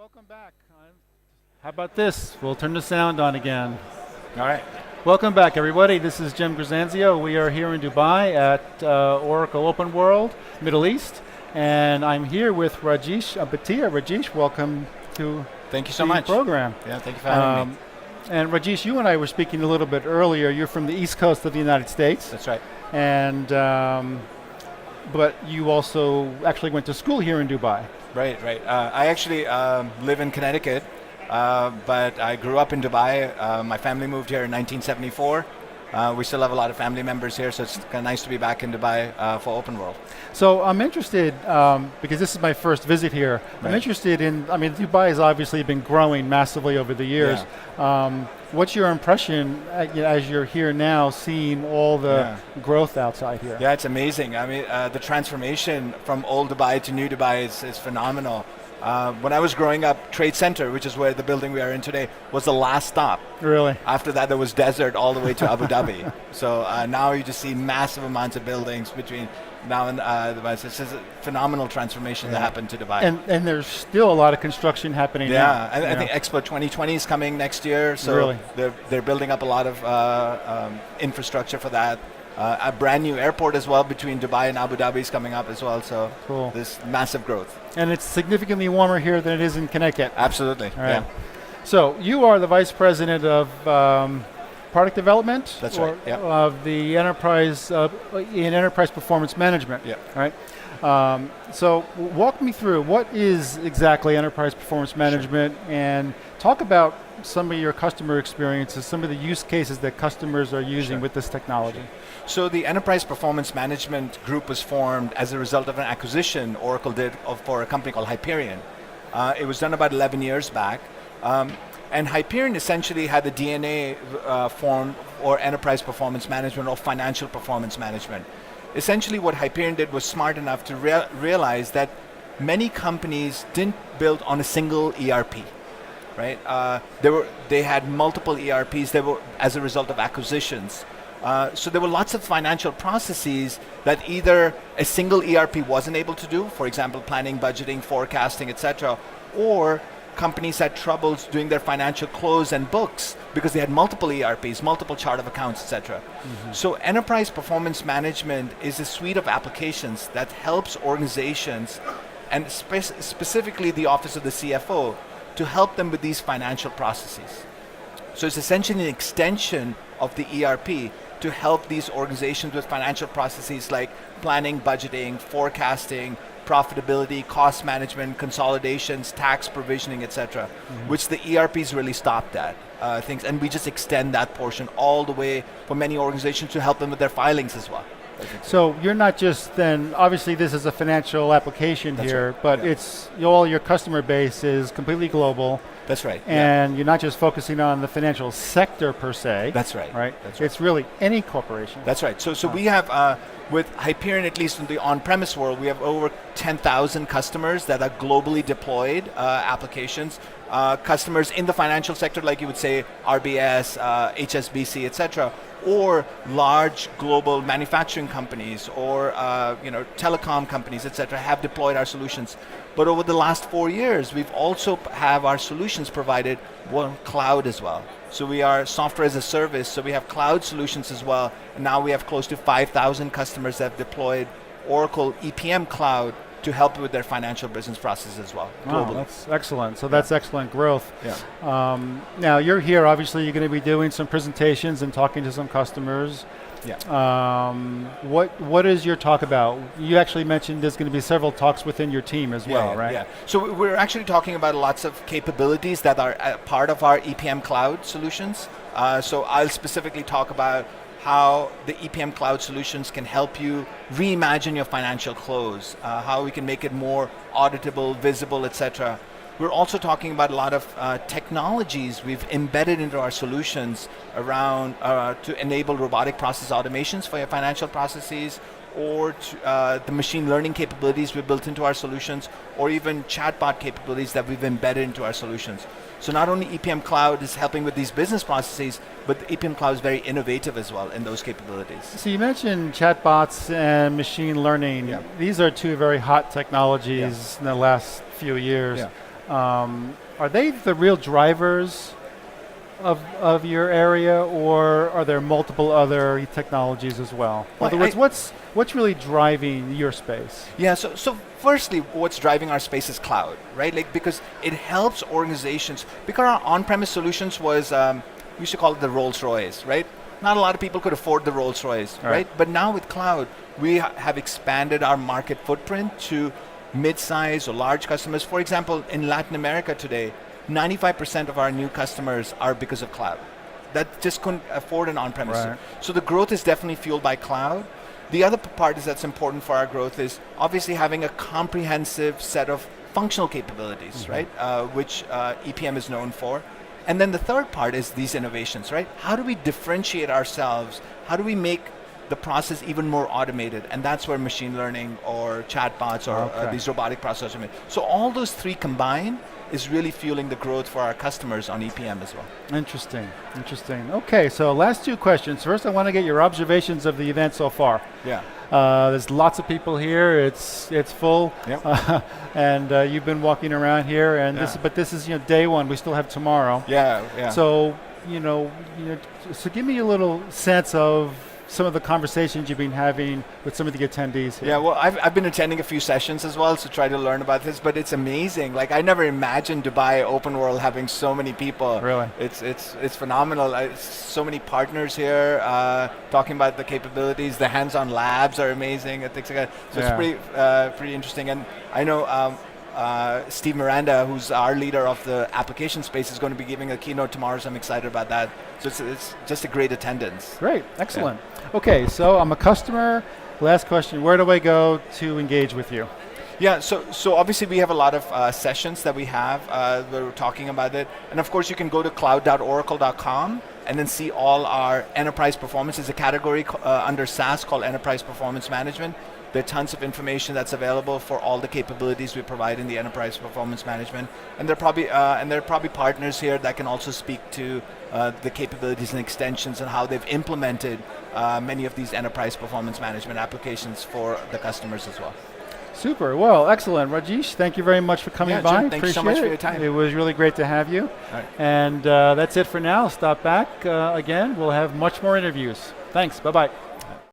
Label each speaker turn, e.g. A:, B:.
A: welcome back. How about this? We'll turn the sound on again.
B: All right.
A: Welcome back, everybody. This is Jim Grzanzio. We are here in Dubai at Oracle Open World, Middle East, and I'm here with Rajesh Bhatia. Rajesh, welcome to
B: Thank you so
A: the
B: much.
A: program.
B: Yeah, thank you for having me.
A: And Rajesh, you and I were speaking a little bit earlier. You're from the East Coast of the United States.
B: That's right.
A: And but you also actually went to school here in Dubai.
B: Right. I actually live in Connecticut, but I grew up in Dubai. My family moved here in 1974. We still have a lot of family members here, so it's kind of nice to be back in Dubai for Open World.
A: So I'm interested, because this is my first visit here,
B: Right.
A: I'm interested in, Dubai has obviously been growing massively over the years. What's your impression as you're here now, seeing all the growth outside here?
B: Yeah, it's amazing. I mean, the transformation from old Dubai to new Dubai is phenomenal. When I was growing up, Trade Center, which is where the building we are in today, was the last stop.
A: Really?
B: After that, there was desert all the way to Abu Dhabi. So now you just see massive amounts of buildings between now and Dubai. So it's just a phenomenal transformation that happened to Dubai.
A: And there's still a lot of construction happening now.
B: Yeah, I think Expo 2020 is coming next year. So
A: Really?
B: they're building up a lot of infrastructure for that. A brand new airport as well between Dubai and Abu Dhabi is coming up as well. So
A: Cool.
B: This massive growth.
A: And it's significantly warmer here than it is in Connecticut.
B: Absolutely.
A: All right.
B: Yeah.
A: So you are the Vice President of Product Development?
B: That's right, yeah.
A: Of the Enterprise, in Enterprise Performance Management.
B: Yeah.
A: Right? So walk me through, what is exactly Enterprise Performance Management, and talk about some of your customer experiences, some of the use cases that customers are using with this technology.
B: So the Enterprise Performance Management group was formed as a result of an acquisition Oracle did for a company called Hyperion. It was done about 11 years back. And Hyperion essentially had the DNA formed or Enterprise Performance Management or Financial Performance Management. Essentially what Hyperion did was smart enough to realize that many companies didn't build on a single ERP. Right? They had multiple ERPs. They were as a result of acquisitions. So there were lots of financial processes that either a single ERP wasn't able to do, for example, planning, budgeting, forecasting, etc., or companies had troubles doing their financial close and books because they had multiple ERPs, multiple chart of accounts, etc. So Enterprise Performance Management is a suite of applications that helps organizations, and specifically the Office of the CFO, to help them with these financial processes. So it's essentially an extension of the ERP to help these organizations with financial processes like planning, budgeting, forecasting, profitability, cost management, consolidations, tax provisioning, etc., which the ERPs really stopped at things, and we just extend that portion all the way for many organizations to help them with their filings as well.
A: So you're not just then, obviously this is a financial application
B: That's
A: here,
B: right,
A: but
B: yeah.
A: it's all your customer base is completely global.
B: That's right.
A: And you're not just focusing on the financial sector per se.
B: That's right.
A: Right?
B: That's right.
A: It's really any corporation.
B: That's right. So we have, with Hyperion, at least in the on-premise world, we have over 10,000 customers that are globally deployed applications. Customers in the financial sector, like you would say RBS, HSBC, etc., or large global manufacturing companies or telecom companies, etc., have deployed our solutions. But over the last 4 years, we've also have our solutions provided on cloud as well. So we are software as a service, so we have cloud solutions as well. And now we have close to 5,000 customers that have deployed Oracle EPM Cloud to help with their financial business process as well, globally.
A: Wow, that's excellent. So that's excellent growth.
B: Yeah.
A: Now you're here, obviously you're going to be doing some presentations and talking to some customers.
B: Yeah.
A: What is your talk about? You actually mentioned there's going to be several talks within your team as well, right?
B: Yeah. So we're actually talking about lots of capabilities that are part of our EPM Cloud solutions. So I'll specifically talk about how the EPM Cloud solutions can help you reimagine your financial close, how we can make it more auditable, visible, etc. We're also talking about a lot of technologies we've embedded into our solutions around to enable robotic process automations for your financial processes, or the machine learning capabilities we built into our solutions, or even chatbot capabilities that we've embedded into our solutions. So not only EPM Cloud is helping with these business processes, but the EPM Cloud is very innovative as well in those capabilities.
A: So you mentioned chatbots and machine learning.
B: Yeah.
A: These are two very hot technologies in the last few years.
B: Yeah.
A: are they the real drivers of your area, or are there multiple other technologies as well? In other words, what's really driving your space?
B: Yeah, so firstly, what's driving our space is cloud, right? Like, because it helps organizations, because our on-premise solutions was, we used to call it the Rolls Royce, right? Not a lot of people could afford the Rolls Royce, right? But now with cloud, we have expanded our market footprint to mid-size or large customers. For example, in Latin America today, 95% of our new customers are because of cloud. That just couldn't afford an on-premise.
A: Right.
B: So the growth is definitely fueled by cloud. The other part is that's important for our growth is obviously having a comprehensive set of functional capabilities, right? Which EPM is known for. And then the third part is these innovations, right? How do we differentiate ourselves? How do we make the process even more automated? And that's where machine learning or chatbots or these robotic process automation. So all those three combined is really fueling the growth for our customers on EPM as well.
A: Interesting. Okay, so last two questions. First, I want to get your observations of the event so far.
B: Yeah.
A: There's lots of people here. It's full,
B: Yep.
A: and you've been walking around here. And this is day one. We still have tomorrow.
B: Yeah.
A: So so give me a little sense of some of the conversations you've been having with some of the attendees here.
B: Yeah, well, I've been attending a few sessions as well to try to learn about this, but it's amazing. Like, I never imagined Dubai Open World having so many people.
A: Really?
B: It's phenomenal. So many partners here talking about the capabilities. The hands-on labs are amazing and things like that. So it's pretty interesting. And I know Steve Miranda, who's our leader of the application space, is going to be giving a keynote tomorrow, so I'm excited about that. So it's just a great attendance.
A: Great, excellent. Yeah. Okay, so I'm a customer. Last question, where do I go to engage with you?
B: Yeah, so obviously we have a lot of sessions that we have where we're talking about it. And of course you can go to cloud.oracle.com and then see all our enterprise performance. There's a category under SaaS called Enterprise Performance Management. There are tons of information that's available for all the capabilities we provide in the enterprise performance management, and there are probably partners here that can also speak to the capabilities and extensions and how they've implemented many of these enterprise performance management applications for the customers as well.
A: Super. Well, excellent. Rajesh, thank you very much for coming by.
B: Jim, thank you so much for your time.
A: It was really great to have you.
B: Right.
A: And that's it for now. Stop back again. We'll have much more interviews. Thanks. Bye-bye.